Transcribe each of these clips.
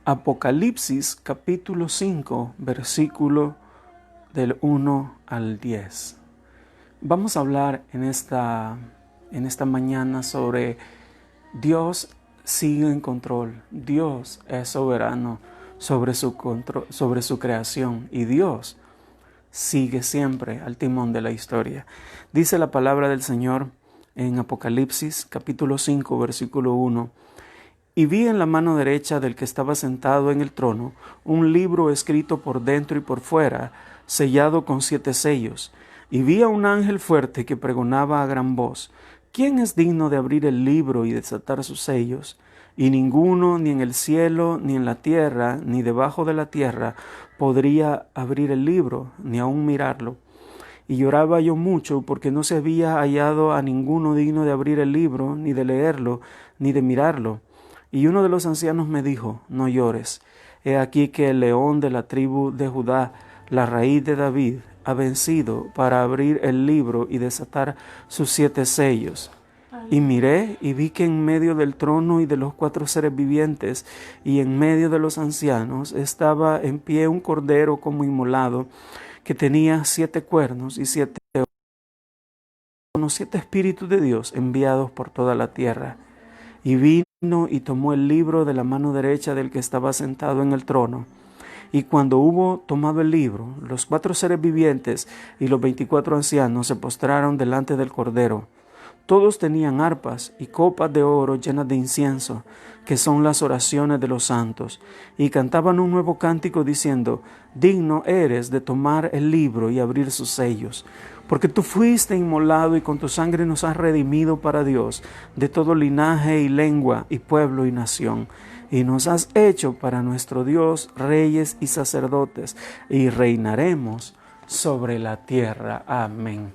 Apocalipsis capítulo 5, versículo del 1 al 10. Vamos a hablar en esta mañana sobre Dios sigue en control. Dios es soberano sobre su creación y Dios sigue siempre al timón de la historia. Dice la palabra del Señor en Apocalipsis capítulo 5, versículo 1. Y vi en la mano derecha del que estaba sentado en el trono un libro escrito por dentro y por fuera, sellado con 7 sellos. Y vi a un ángel fuerte que pregonaba a gran voz: ¿Quién es digno de abrir el libro y desatar sus sellos? Y ninguno, ni en el cielo, ni en la tierra, ni debajo de la tierra, podría abrir el libro, ni aun mirarlo. Y lloraba yo mucho, porque no se había hallado a ninguno digno de abrir el libro, ni de leerlo, ni de mirarlo. Y uno de los ancianos me dijo: no llores. He aquí que el león de la tribu de Judá, la raíz de David, ha vencido para abrir el libro y desatar sus 7 sellos. Y miré y vi que en medio del trono y de los 4 seres vivientes y en medio de los ancianos estaba en pie un cordero como inmolado, que tenía 7 cuernos y 7 ojos, con los 7 espíritus de Dios enviados por toda la tierra. Y vino y tomó el libro de la mano derecha del que estaba sentado en el trono. Y cuando hubo tomado el libro, los 4 seres vivientes y los 24 ancianos se postraron delante del Cordero. Todos tenían arpas y copas de oro llenas de incienso, que son las oraciones de los santos, y cantaban un nuevo cántico diciendo: digno eres de tomar el libro y abrir sus sellos, porque tú fuiste inmolado y con tu sangre nos has redimido para Dios de todo linaje y lengua y pueblo y nación, y nos has hecho para nuestro Dios reyes y sacerdotes, y reinaremos sobre la tierra. Amén.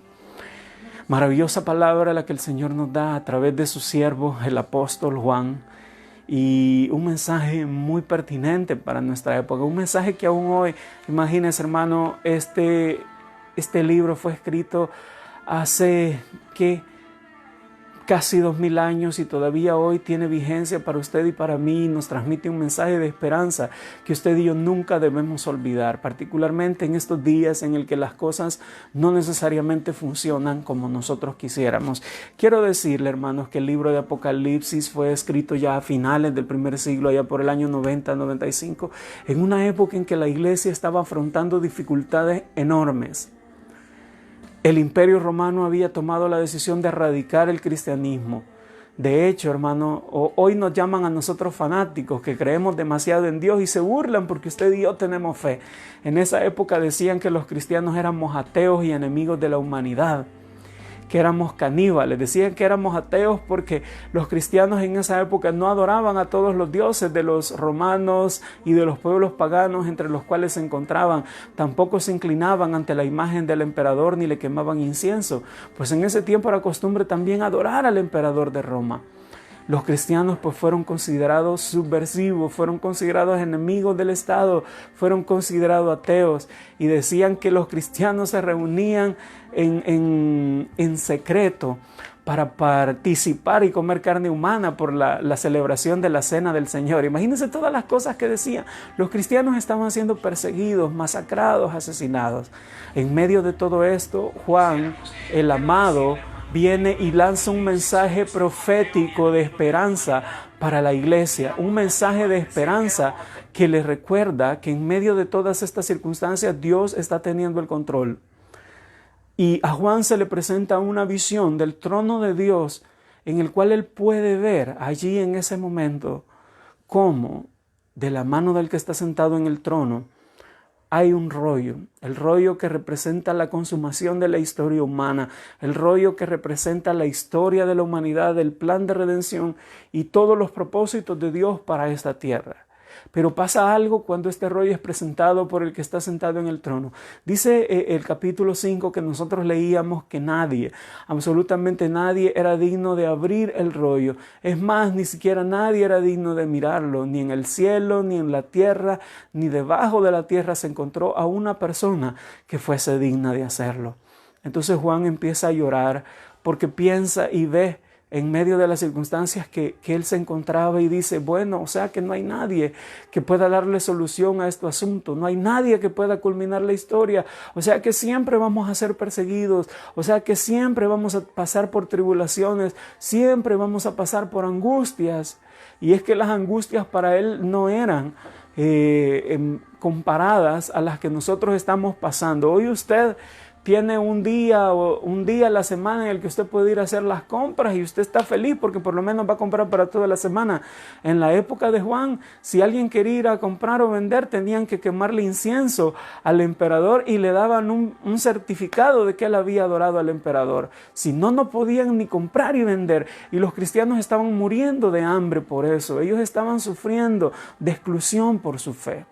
Maravillosa palabra la que el Señor nos da a través de su siervo, el apóstol Juan, y un mensaje muy pertinente para nuestra época, un mensaje que aún hoy, imagínense hermano, este libro fue escrito hace casi 2000 años y todavía hoy tiene vigencia para usted y para mí, y nos transmite un mensaje de esperanza que usted y yo nunca debemos olvidar, particularmente en estos días en el que las cosas no necesariamente funcionan como nosotros quisiéramos. Quiero decirle, hermanos, que el libro de Apocalipsis fue escrito ya a finales del primer siglo, allá por el año 90-95, en una época en que la iglesia estaba afrontando dificultades enormes. El Imperio Romano había tomado la decisión de erradicar el cristianismo. De hecho, hermano, hoy nos llaman a nosotros fanáticos que creemos demasiado en Dios y se burlan porque usted y yo tenemos fe. En esa época decían que los cristianos éramos ateos y enemigos de la humanidad, que éramos caníbales. Decían que éramos ateos porque los cristianos en esa época no adoraban a todos los dioses de los romanos y de los pueblos paganos entre los cuales se encontraban. Tampoco se inclinaban ante la imagen del emperador ni le quemaban incienso, pues en ese tiempo era costumbre también adorar al emperador de Roma. Los cristianos pues fueron considerados subversivos, fueron considerados enemigos del Estado, fueron considerados ateos, y decían que los cristianos se reunían en secreto para participar y comer carne humana por la celebración de la Cena del Señor. Imagínense todas las cosas que decían. Los cristianos estaban siendo perseguidos, masacrados, asesinados. En medio de todo esto, Juan, el amado, viene y lanza un mensaje profético de esperanza para la iglesia, un mensaje de esperanza que les recuerda que en medio de todas estas circunstancias Dios está teniendo el control. Y a Juan se le presenta una visión del trono de Dios en el cual él puede ver allí en ese momento cómo de la mano del que está sentado en el trono hay un rollo, el rollo que representa la consumación de la historia humana, el rollo que representa la historia de la humanidad, el plan de redención y todos los propósitos de Dios para esta tierra. Pero pasa algo cuando este rollo es presentado por el que está sentado en el trono. Dice el capítulo 5 que nosotros leíamos que nadie, absolutamente nadie era digno de abrir el rollo. Es más, ni siquiera nadie era digno de mirarlo. Ni en el cielo, ni en la tierra, ni debajo de la tierra se encontró a una persona que fuese digna de hacerlo. Entonces Juan empieza a llorar porque piensa y ve en medio de las circunstancias que él se encontraba y dice, bueno, o sea que no hay nadie que pueda darle solución a este asunto, no hay nadie que pueda culminar la historia, o sea que siempre vamos a ser perseguidos, o sea que siempre vamos a pasar por tribulaciones, siempre vamos a pasar por angustias. Y es que las angustias para él no eran comparadas a las que nosotros estamos pasando. Hoy usted tiene un día a la semana en el que usted puede ir a hacer las compras y usted está feliz porque por lo menos va a comprar para toda la semana. En la época de Juan, si alguien quería ir a comprar o vender, tenían que quemarle incienso al emperador y le daban un certificado de que él había adorado al emperador. Si no, no podían ni comprar y vender. Y los cristianos estaban muriendo de hambre por eso. Ellos estaban sufriendo de exclusión por su fe.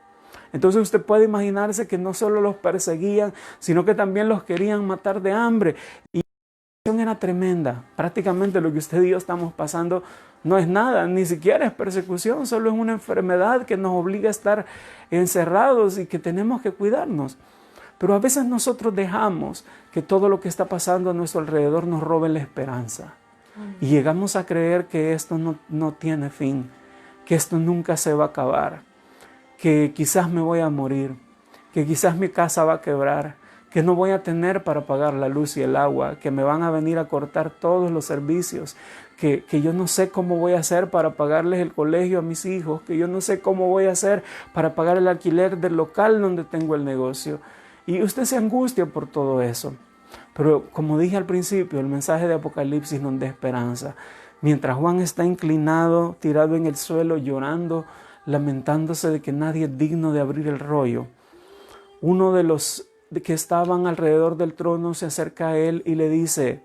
Entonces usted puede imaginarse que no solo los perseguían, sino que también los querían matar de hambre. Y la situación era tremenda. Prácticamente lo que usted y yo estamos pasando no es nada, ni siquiera es persecución, solo es una enfermedad que nos obliga a estar encerrados y que tenemos que cuidarnos. Pero a veces nosotros dejamos que todo lo que está pasando a nuestro alrededor nos robe la esperanza. Y llegamos a creer que esto no tiene fin, que esto nunca se va a acabar, que quizás me voy a morir, que quizás mi casa va a quebrar, que no voy a tener para pagar la luz y el agua, que me van a venir a cortar todos los servicios, que yo no sé cómo voy a hacer para pagarles el colegio a mis hijos, que yo no sé cómo voy a hacer para pagar el alquiler del local donde tengo el negocio. Y usted se angustia por todo eso. Pero como dije al principio, el mensaje de Apocalipsis nos da esperanza. Mientras Juan está inclinado, tirado en el suelo, llorando, lamentándose de que nadie es digno de abrir el rollo, uno de los que estaban alrededor del trono se acerca a él y le dice,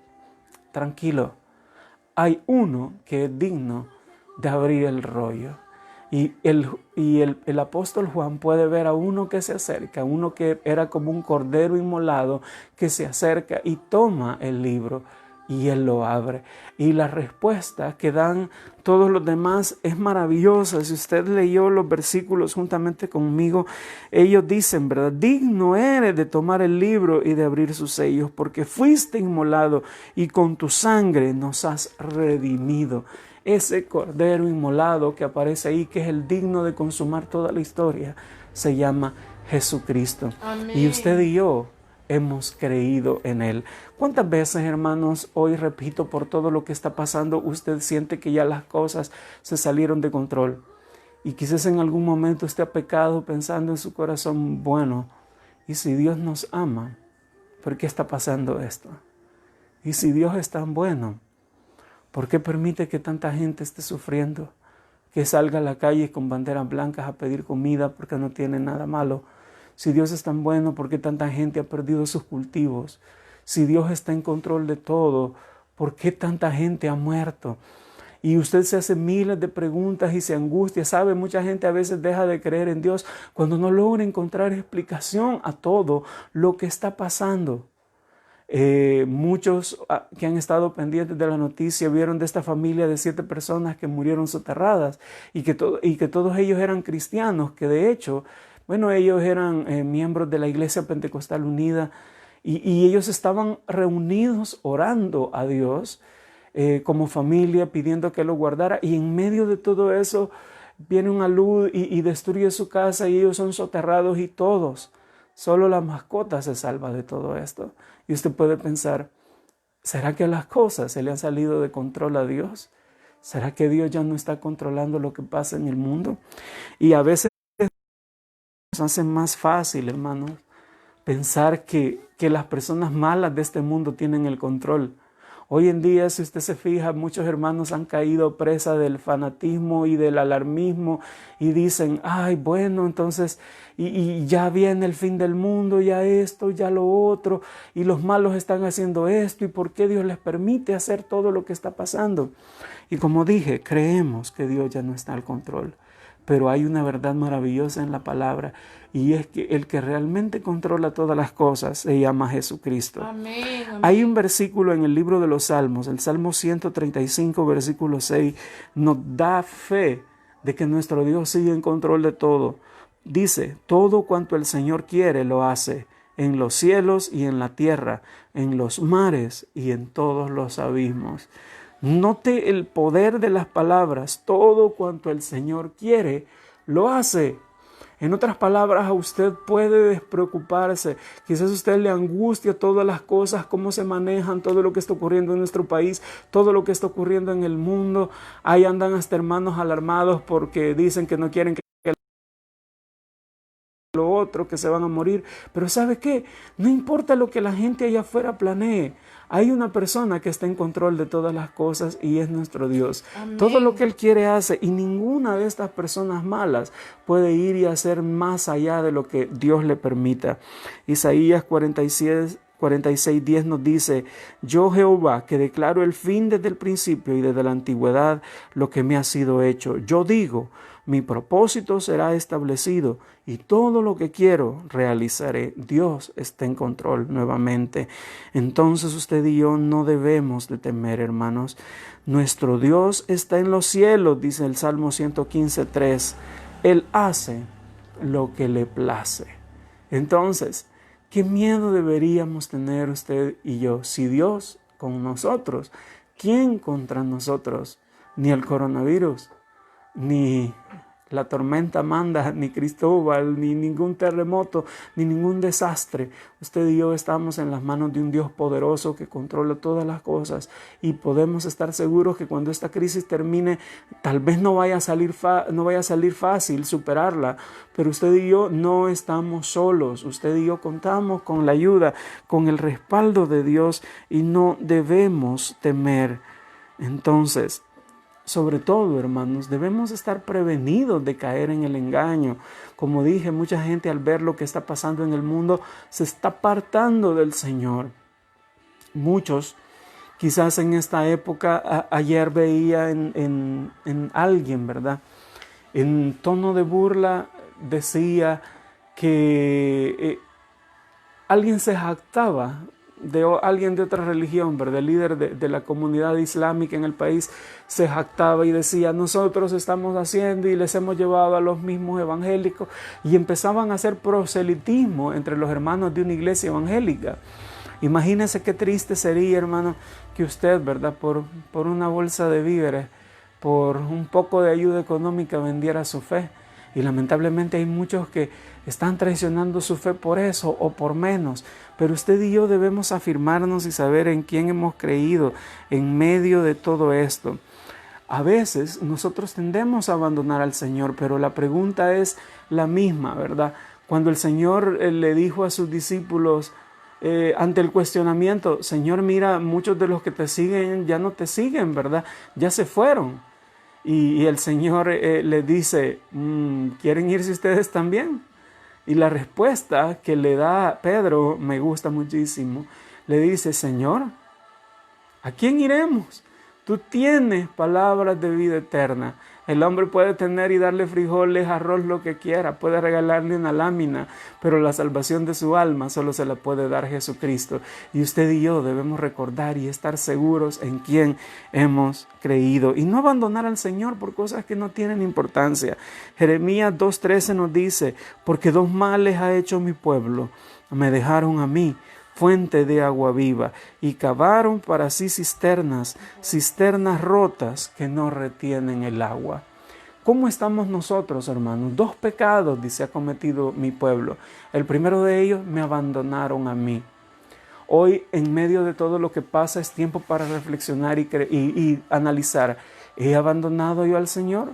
tranquilo, hay uno que es digno de abrir el rollo. Y el apóstol Juan puede ver a uno que se acerca, uno que era como un cordero inmolado, que se acerca y toma el libro. Y él lo abre. Y la respuesta que dan todos los demás es maravillosa. Si usted leyó los versículos juntamente conmigo, ellos dicen, ¿verdad? Digno eres de tomar el libro y de abrir sus sellos, porque fuiste inmolado y con tu sangre nos has redimido. Ese cordero inmolado que aparece ahí, que es el digno de consumar toda la historia, se llama Jesucristo. Amén. Y usted y yo hemos creído en Él. ¿Cuántas veces, hermanos, hoy repito, por todo lo que está pasando, usted siente que ya las cosas se salieron de control? Y quizás en algún momento usted ha pecado pensando en su corazón, bueno, ¿y si Dios nos ama? ¿Por qué está pasando esto? ¿Y si Dios es tan bueno? ¿Por qué permite que tanta gente esté sufriendo? Que salga a la calle con banderas blancas a pedir comida porque no tiene nada malo. Si Dios es tan bueno, ¿por qué tanta gente ha perdido sus cultivos? Si Dios está en control de todo, ¿por qué tanta gente ha muerto? Y usted se hace miles de preguntas y se angustia. ¿Sabe? Mucha gente a veces deja de creer en Dios cuando no logra encontrar explicación a todo lo que está pasando. Muchos que han estado pendientes de la noticia vieron de esta familia de 7 personas que murieron soterradas y que todos ellos eran cristianos, que de hecho, bueno, ellos eran miembros de la Iglesia Pentecostal Unida y ellos estaban reunidos orando a Dios como familia, pidiendo que lo guardara, y en medio de todo eso viene una luz y destruye su casa y ellos son soterrados y todos. Solo la mascota se salva de todo esto. Y usted puede pensar, ¿será que las cosas se le han salido de control a Dios? ¿Será que Dios ya no está controlando lo que pasa en el mundo? Y a veces nos hace más fácil, hermanos, pensar que las personas malas de este mundo tienen el control. Hoy en día, si usted se fija, muchos hermanos han caído presa del fanatismo y del alarmismo y dicen, ay, bueno, entonces, y ya viene el fin del mundo, ya esto, ya lo otro, y los malos están haciendo esto, y por qué Dios les permite hacer todo lo que está pasando. Y como dije, creemos que Dios ya no está al control. Pero hay una verdad maravillosa en la palabra, y es que el que realmente controla todas las cosas se llama Jesucristo. Amén, amén. Hay un versículo en el libro de los Salmos, el Salmo 135, versículo 6, nos da fe de que nuestro Dios sigue en control de todo. Dice, todo cuanto el Señor quiere lo hace, en los cielos y en la tierra, en los mares y en todos los abismos. Note el poder de las palabras. Todo cuanto el Señor quiere, lo hace. En otras palabras, a usted puede despreocuparse. Quizás a usted le angustia todas las cosas, cómo se manejan, todo lo que está ocurriendo en nuestro país, todo lo que está ocurriendo en el mundo. Ahí andan hasta hermanos alarmados porque dicen que no quieren que lo otro, que se van a morir. Pero ¿sabe qué? No importa lo que la gente allá afuera planee. Hay una persona que está en control de todas las cosas y es nuestro Dios. Amén. Todo lo que Él quiere hace, y ninguna de estas personas malas puede ir y hacer más allá de lo que Dios le permita. Isaías 46:10 nos dice: yo Jehová, que declaro el fin desde el principio y desde la antigüedad lo que me ha sido hecho. Yo digo, mi propósito será establecido y todo lo que quiero realizaré. Dios está en control nuevamente. Entonces usted y yo no debemos de temer, hermanos. Nuestro Dios está en los cielos, dice el Salmo 115:3. Él hace lo que le place. Entonces, ¿qué miedo deberíamos tener usted y yo? Si Dios con nosotros, ¿quién contra nosotros? Ni el coronavirus, ni la tormenta Amanda, ni Cristóbal, ni ningún terremoto, ni ningún desastre. Usted y yo estamos en las manos de un Dios poderoso que controla todas las cosas, y podemos estar seguros que cuando esta crisis termine, tal vez no vaya a salir fácil superarla, pero usted y yo no estamos solos. Usted y yo contamos con la ayuda, con el respaldo de Dios, y no debemos temer. Entonces, sobre todo, hermanos, debemos estar prevenidos de caer en el engaño. Como dije, mucha gente al ver lo que está pasando en el mundo se está apartando del Señor. Muchos, quizás en esta época, ayer veía en alguien, ¿verdad? En tono de burla decía que alguien se jactaba de alguien de otra religión, ¿verdad? El líder de la comunidad islámica en el país se jactaba y decía: nosotros estamos haciendo y les hemos llevado a los mismos evangélicos, y empezaban a hacer proselitismo entre los hermanos de una iglesia evangélica. Imagínese qué triste sería, hermano, que usted, ¿verdad?, por una bolsa de víveres, por un poco de ayuda económica, vendiera su fe. Y lamentablemente hay muchos que están traicionando su fe por eso o por menos. Pero usted y yo debemos afirmarnos y saber en quién hemos creído en medio de todo esto. A veces nosotros tendemos a abandonar al Señor, pero la pregunta es la misma, ¿verdad? Cuando el Señor le dijo a sus discípulos ante el cuestionamiento: Señor, mira, muchos de los que te siguen ya no te siguen, ¿verdad? Ya se fueron. Y el Señor le dice: ¿quieren irse ustedes también? Y la respuesta que le da Pedro me gusta muchísimo. Le dice: Señor, ¿a quién iremos? Tú tienes palabras de vida eterna. El hombre puede tener y darle frijoles, arroz, lo que quiera, puede regalarle una lámina, pero la salvación de su alma solo se la puede dar Jesucristo. Y usted y yo debemos recordar y estar seguros en quién hemos creído, y no abandonar al Señor por cosas que no tienen importancia. Jeremías 2:13 nos dice: porque dos males ha hecho mi pueblo, me dejaron a mí fuente de agua viva, y cavaron para sí cisternas rotas que no retienen el agua. ¿Cómo estamos nosotros, hermanos? 2 pecados, dice, ha cometido mi pueblo. El primero de ellos: me abandonaron a mí. Hoy, en medio de todo lo que pasa, es tiempo para reflexionar y analizar: ¿he abandonado yo al Señor?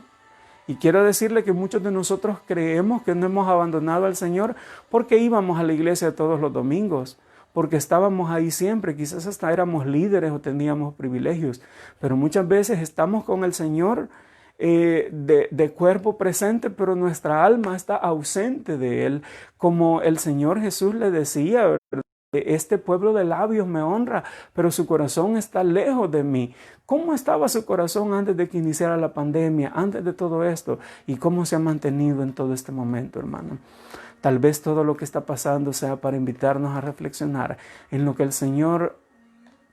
Y quiero decirle que muchos de nosotros creemos que no hemos abandonado al Señor porque íbamos a la iglesia todos los domingos, porque estábamos ahí siempre, quizás hasta éramos líderes o teníamos privilegios, pero muchas veces estamos con el Señor de cuerpo presente, pero nuestra alma está ausente de Él, como el Señor Jesús le decía, ¿verdad? Este pueblo de labios me honra, pero su corazón está lejos de mí. ¿Cómo estaba su corazón antes de que iniciara la pandemia, antes de todo esto? ¿Y cómo se ha mantenido en todo este momento, hermano? Tal vez todo lo que está pasando sea para invitarnos a reflexionar en lo que el Señor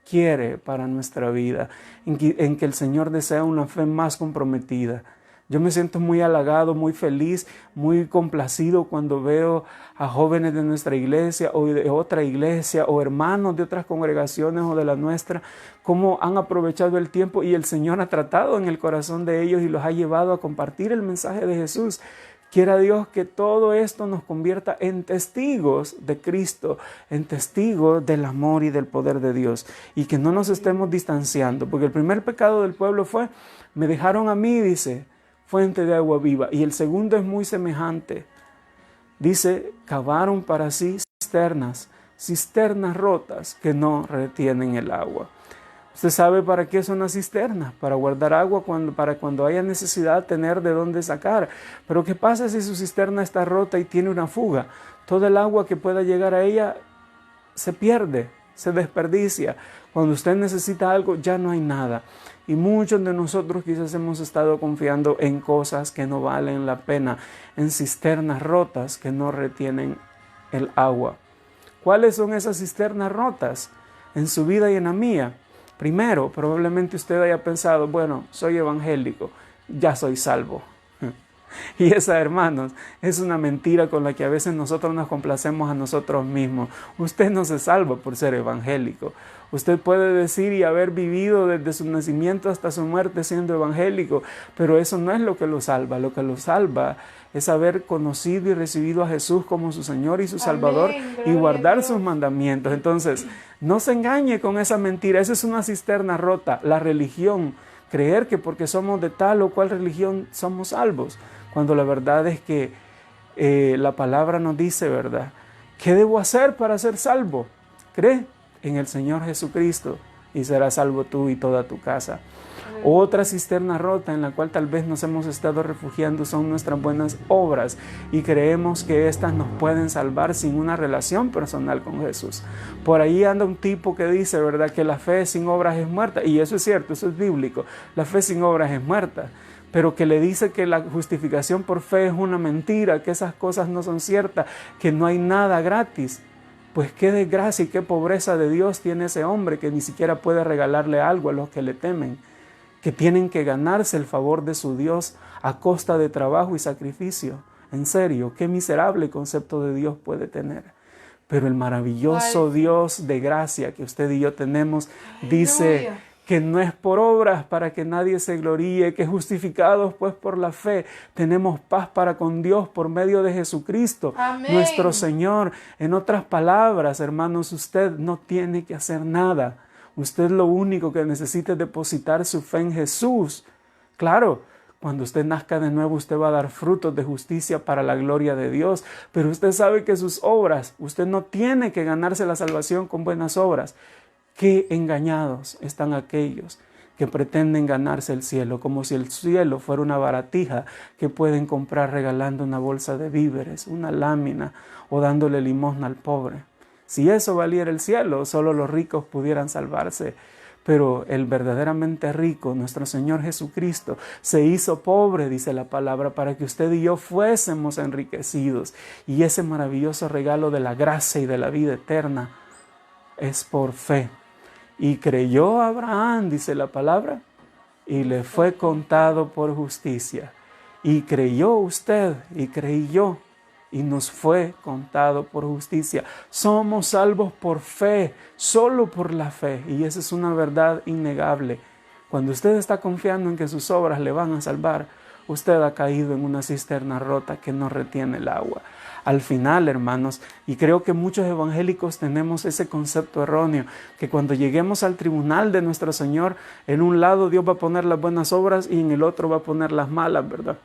quiere para nuestra vida, en que el Señor desea una fe más comprometida. Yo me siento muy halagado, muy feliz, muy complacido cuando veo a jóvenes de nuestra iglesia o de otra iglesia o hermanos de otras congregaciones o de la nuestra, cómo han aprovechado el tiempo y el Señor ha tratado en el corazón de ellos y los ha llevado a compartir el mensaje de Jesús. Quiera Dios que todo esto nos convierta en testigos de Cristo, en testigos del amor y del poder de Dios, y que no nos estemos distanciando, porque el primer pecado del pueblo fue, me dejaron a mí, dice, fuente de agua viva, y el segundo es muy semejante. Dice, cavaron para sí cisternas rotas que no retienen el agua. Usted sabe para qué son las cisternas, para guardar agua, para cuando haya necesidad tener de dónde sacar. Pero ¿qué pasa si su cisterna está rota y tiene una fuga? Todo el agua que pueda llegar a ella se pierde, se desperdicia. Cuando usted necesita algo ya no hay nada. Y muchos de nosotros quizás hemos estado confiando en cosas que no valen la pena, en cisternas rotas que no retienen el agua. ¿Cuáles son esas cisternas rotas en su vida y en la mía? Primero, probablemente usted haya pensado, bueno, soy evangélico, ya soy salvo. Y esa, hermanos, es una mentira con la que a veces nosotros nos complacemos a nosotros mismos. Usted no se salva por ser evangélico. Usted puede decir y haber vivido desde su nacimiento hasta su muerte siendo evangélico, pero eso no es lo que lo salva. Lo que lo salva es haber conocido y recibido a Jesús como su Señor y su Salvador. Amén, y guardar sus mandamientos. Entonces, no se engañe con esa mentira. Esa es una cisterna rota, la religión. Creer que porque somos de tal o cual religión somos salvos, cuando la verdad es que la palabra nos dice, ¿verdad? ¿Qué debo hacer para ser salvo? Cree en el Señor Jesucristo y serás salvo tú y toda tu casa. Otra cisterna rota en la cual tal vez nos hemos estado refugiando son nuestras buenas obras y creemos que éstas nos pueden salvar sin una relación personal con Jesús. Por ahí anda un tipo que dice, ¿verdad?, que la fe sin obras es muerta, y eso es cierto, eso es bíblico, la fe sin obras es muerta, pero que le dice que la justificación por fe es una mentira, que esas cosas no son ciertas, que no hay nada gratis. Pues qué desgracia y qué pobreza de Dios tiene ese hombre que ni siquiera puede regalarle algo a los que le temen, que tienen que ganarse el favor de su Dios a costa de trabajo y sacrificio. En serio, qué miserable concepto de Dios puede tener. Pero el maravilloso Dios de gracia que usted y yo tenemos dice que no es por obras para que nadie se gloríe, que justificados pues por la fe tenemos paz para con Dios por medio de Jesucristo, amén, nuestro Señor. En otras palabras, hermanos, usted no tiene que hacer nada. Usted lo único que necesita es depositar su fe en Jesús. Claro, cuando usted nazca de nuevo, usted va a dar frutos de justicia para la gloria de Dios. Pero usted sabe que sus obras, usted no tiene que ganarse la salvación con buenas obras. Qué engañados están aquellos que pretenden ganarse el cielo, como si el cielo fuera una baratija que pueden comprar regalando una bolsa de víveres, una lámina o dándole limosna al pobre. Si eso valiera el cielo, solo los ricos pudieran salvarse. Pero el verdaderamente rico, nuestro Señor Jesucristo, se hizo pobre, dice la palabra, para que usted y yo fuésemos enriquecidos. Y ese maravilloso regalo de la gracia y de la vida eterna es por fe. Y creyó Abraham, dice la palabra, y le fue contado por justicia. Y creyó usted, y creí yo, y nos fue contado por justicia. Somos salvos por fe, solo por la fe. Y esa es una verdad innegable. Cuando usted está confiando en que sus obras le van a salvar, usted ha caído en una cisterna rota que no retiene el agua. Al final, hermanos, y creo que muchos evangélicos tenemos ese concepto erróneo, que cuando lleguemos al tribunal de nuestro Señor, en un lado Dios va a poner las buenas obras y en el otro va a poner las malas, ¿verdad?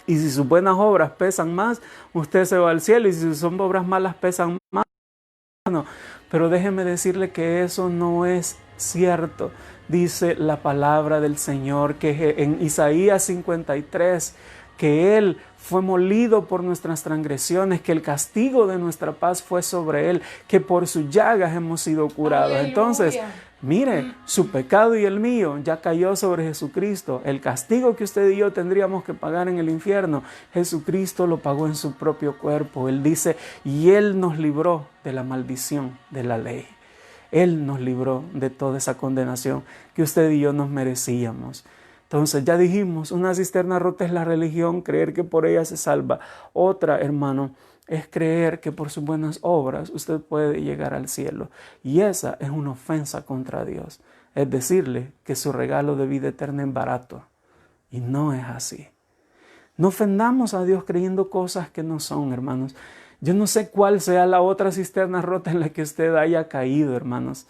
Y si sus buenas obras pesan más, usted se va al cielo, y si sus obras malas pesan más, no. Pero déjeme decirle que eso no es cierto. Dice la palabra del Señor que en Isaías 53, que Él fue molido por nuestras transgresiones, que el castigo de nuestra paz fue sobre Él, que por sus llagas hemos sido curados. Aleluya. Entonces, mire, su pecado y el mío ya cayó sobre Jesucristo. El castigo que usted y yo tendríamos que pagar en el infierno, Jesucristo lo pagó en su propio cuerpo. Él dice, y Él nos libró de la maldición de la ley. Él nos libró de toda esa condenación que usted y yo nos merecíamos. Entonces ya dijimos, una cisterna rota es la religión, creer que por ella se salva. Otra, hermano, es creer que por sus buenas obras usted puede llegar al cielo. Y esa es una ofensa contra Dios. Es decirle que su regalo de vida eterna es barato. Y no es así. No ofendamos a Dios creyendo cosas que no son, hermanos. Yo no sé cuál sea la otra cisterna rota en la que usted haya caído, hermanos.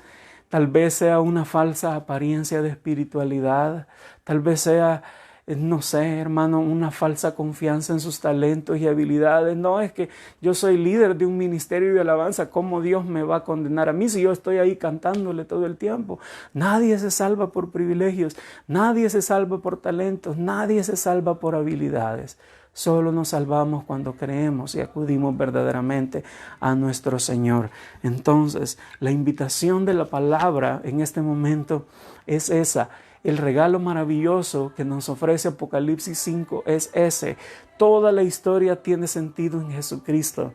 Tal vez sea una falsa apariencia de espiritualidad. Tal vez sea, no sé, hermano, una falsa confianza en sus talentos y habilidades. No, es que yo soy líder de un ministerio de alabanza. ¿Cómo Dios me va a condenar a mí si yo estoy ahí cantándole todo el tiempo? Nadie se salva por privilegios. Nadie se salva por talentos. Nadie se salva por habilidades. Solo nos salvamos cuando creemos y acudimos verdaderamente a nuestro Señor. Entonces, la invitación de la palabra en este momento es esa. El regalo maravilloso que nos ofrece Apocalipsis 5 es ese. Toda la historia tiene sentido en Jesucristo.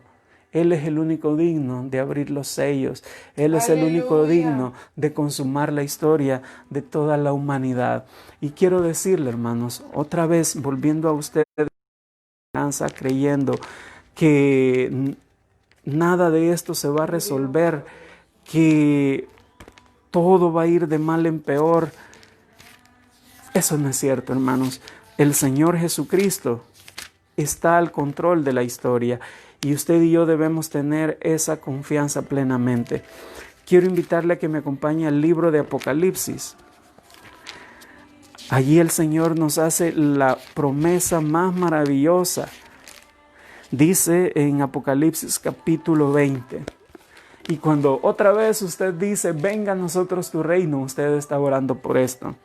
Él es el único digno de abrir los sellos. Él es el único digno de consumar la historia de toda la humanidad. Y quiero decirle, hermanos, otra vez volviendo a ustedes, creyendo que nada de esto se va a resolver, que todo va a ir de mal en peor. Eso no es cierto, hermanos. El Señor Jesucristo está al control de la historia y usted y yo debemos tener esa confianza plenamente. Quiero invitarle a que me acompañe al libro de Apocalipsis. Allí el Señor nos hace la promesa más maravillosa. Dice en Apocalipsis capítulo 20. Y cuando otra vez usted dice, venga a nosotros tu reino, usted está orando por esto.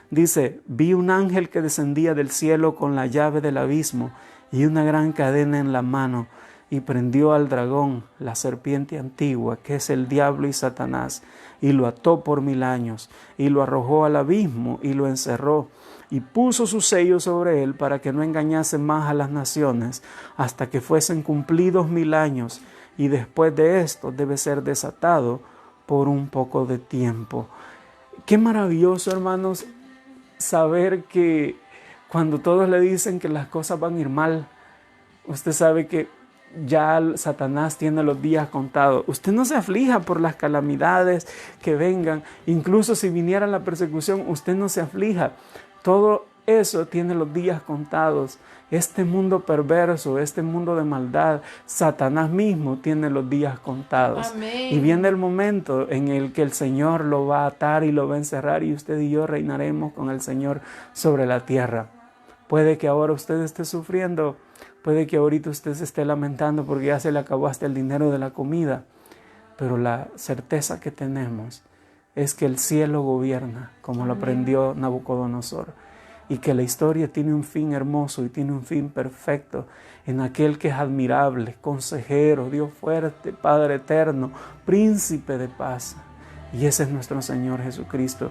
Dice, vi un ángel que descendía del cielo con la llave del abismo y una gran cadena en la mano, y prendió al dragón, la serpiente antigua, que es el diablo y Satanás, y lo ató por 1000 años, y lo arrojó al abismo, y lo encerró, y puso su sello sobre él para que no engañase más a las naciones, hasta que fuesen cumplidos 1000 años, y después de esto debe ser desatado por un poco de tiempo. Qué maravilloso, hermanos, saber que cuando todos le dicen que las cosas van a ir mal, usted sabe que ya Satanás tiene los días contados. Usted no se aflija por las calamidades que vengan. Incluso si viniera la persecución, usted no se aflija. Todo eso tiene los días contados. Este mundo perverso, este mundo de maldad, Satanás mismo tiene los días contados. Amén. Y viene el momento en el que el Señor lo va a atar y lo va a encerrar, y usted y yo reinaremos con el Señor sobre la tierra. Puede que ahora usted esté sufriendo. Puede que ahorita usted se esté lamentando porque ya se le acabó hasta el dinero de la comida. Pero la certeza que tenemos es que el cielo gobierna, como lo aprendió Nabucodonosor. Y que la historia tiene un fin hermoso y tiene un fin perfecto en aquel que es admirable, consejero, Dios fuerte, Padre eterno, príncipe de paz. Y ese es nuestro Señor Jesucristo.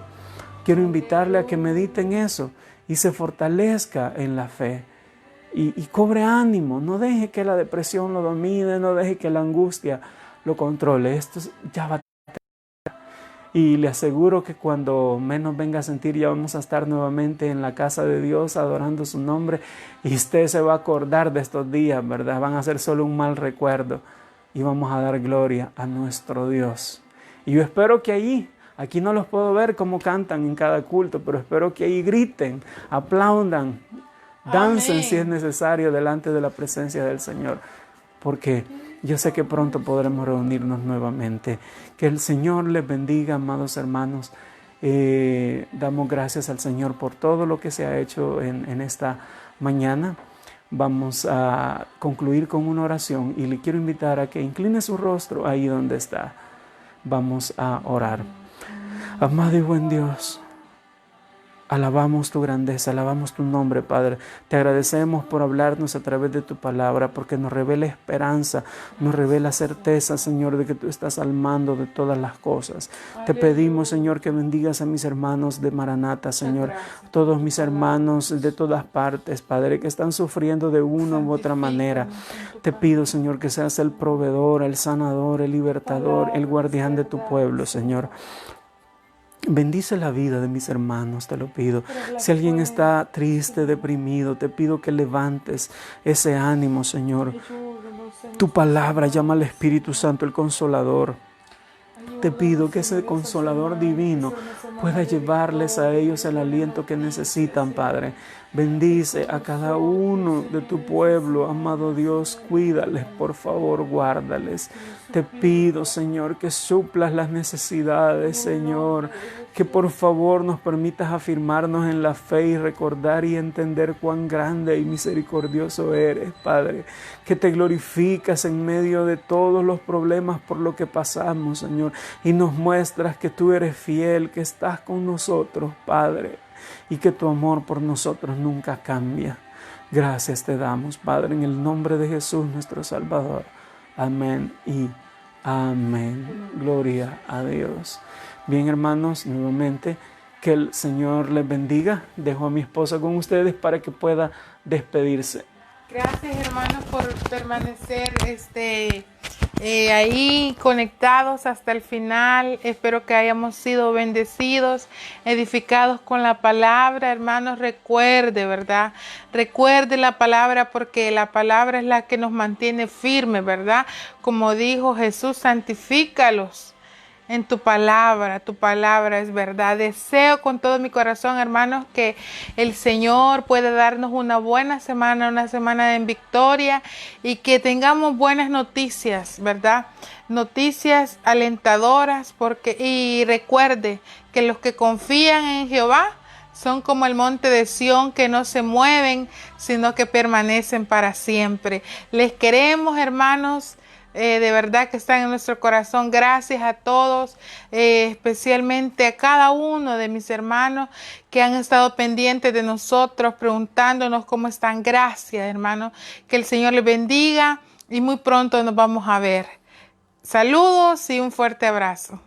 Quiero invitarle a que medite en eso y se fortalezca en la fe. Y cobre ánimo, no deje que la depresión lo domine, no deje que la angustia lo controle. Esto ya va a terminar. Y le aseguro que cuando menos venga a sentir, ya vamos a estar nuevamente en la casa de Dios adorando su nombre, y usted se va a acordar de estos días, ¿verdad? Van a ser solo un mal recuerdo y vamos a dar gloria a nuestro Dios. Y yo espero que aquí no los puedo ver cómo cantan en cada culto, pero espero que ahí griten, aplaudan, dancen. Amén. Si es necesario delante de la presencia del Señor, porque yo sé que pronto podremos reunirnos nuevamente. Que el Señor les bendiga, amados hermanos. Damos gracias al Señor por todo lo que se ha hecho en esta mañana. Vamos a concluir con una oración y le quiero invitar a que incline su rostro ahí donde está. Vamos a orar. Amado y buen Dios, alabamos tu grandeza, alabamos tu nombre, Padre. Te agradecemos por hablarnos a través de tu palabra, porque nos revela esperanza, nos revela certeza, Señor, de que tú estás al mando de todas las cosas. Te pedimos, Señor, que bendigas a mis hermanos de Maranata, Señor, todos mis hermanos de todas partes, Padre, que están sufriendo de una u otra manera. Te pido, Señor, que seas el proveedor, el sanador, el libertador, el guardián de tu pueblo, Señor. Bendice la vida de mis hermanos, te lo pido. Si alguien está triste, deprimido, te pido que levantes ese ánimo, Señor. Tu palabra llama al Espíritu Santo, el Consolador. Te pido que ese Consolador divino pueda llevarles a ellos el aliento que necesitan, Padre. Bendice a cada uno de tu pueblo, amado Dios, cuídales, por favor, guárdales. Te pido, Señor, que suplas las necesidades, Señor, que por favor nos permitas afirmarnos en la fe y recordar y entender cuán grande y misericordioso eres, Padre, que te glorificas en medio de todos los problemas por lo que pasamos, Señor, y nos muestras que tú eres fiel, que estás con nosotros, Padre, y que tu amor por nosotros nunca cambia. Gracias te damos, Padre, en el nombre de Jesús, nuestro Salvador. Amén y amén. Gloria a Dios. Bien, hermanos, nuevamente, que el Señor les bendiga. Dejo a mi esposa con ustedes para que pueda despedirse. Gracias, hermanos, por permanecer ahí conectados hasta el final. Espero que hayamos sido bendecidos, edificados con la palabra. Hermanos, recuerde, ¿verdad? Recuerde la palabra, porque la palabra es la que nos mantiene firmes, ¿verdad? Como dijo Jesús, santifícalos en tu palabra es verdad. Deseo con todo mi corazón, hermanos, que el Señor pueda darnos una buena semana, una semana en victoria, y que tengamos buenas noticias, ¿verdad? Noticias alentadoras, y recuerde que los que confían en Jehová son como el monte de Sión, que no se mueven, sino que permanecen para siempre. Les queremos, hermanos. De verdad que están en nuestro corazón. Gracias a todos, especialmente a cada uno de mis hermanos que han estado pendientes de nosotros, preguntándonos cómo están. Gracias, hermanos. Que el Señor les bendiga y muy pronto nos vamos a ver. Saludos y un fuerte abrazo.